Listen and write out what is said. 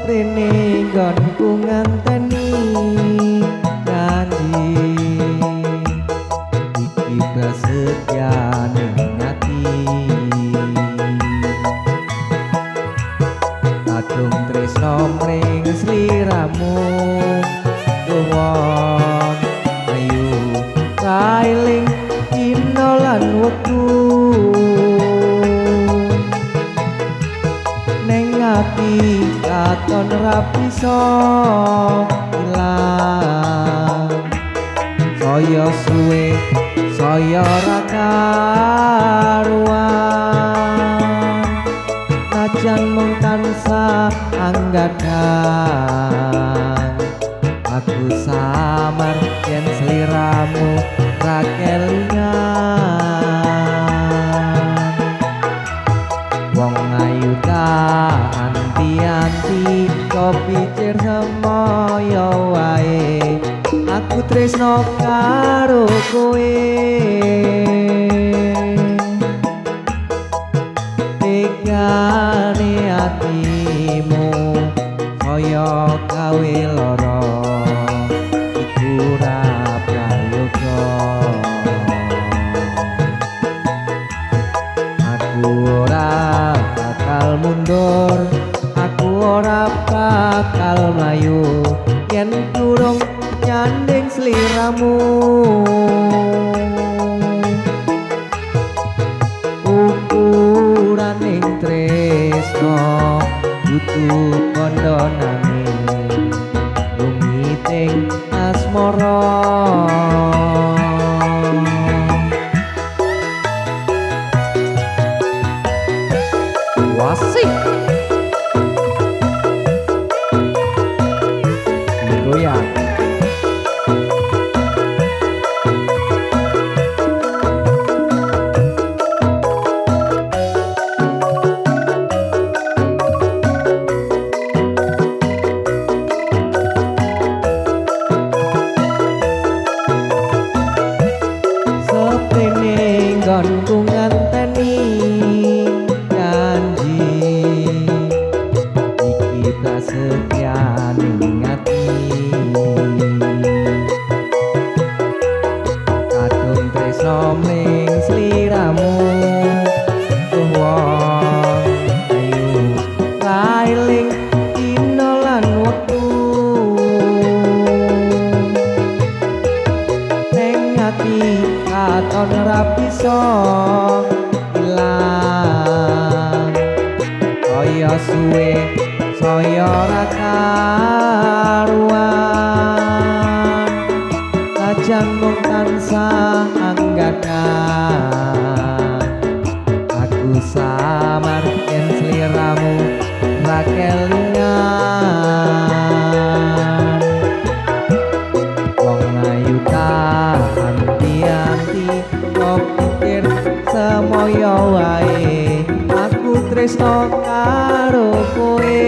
Seprene nggonku nganteni janji iki prasetyane ati kadung tresno mring sliramu luwon ayu kailing dina lan wektu ning ati katon ra bisa ilang saya suwe saya ra karuan najan mung tansah anggadang aku samar yen sliramu ra kelingan wong ayu ta anti-anti kok pikir semoyo wae aku tresno karo kowe tegane atimu kaya gawe lara iku ra prayoga aku ora bakal mundur aku ora bakal mlayu yen durung nyanding sliramu ukuraning tresno dudu kandhanane lumiting asmara wasih goyang seprene nggonku nganteni janji iki prasetyane ati kadung tresno mring sliramu wong ayu kailing dina lan wektu ning ati katon ra bisa ilang kaya suwe saya ra karuan najan mung tansah anggadang aku samar yen sliramu ra kelingan wong ayu ta anti-anti kok pikir semoyo wae aku tresno karo kowe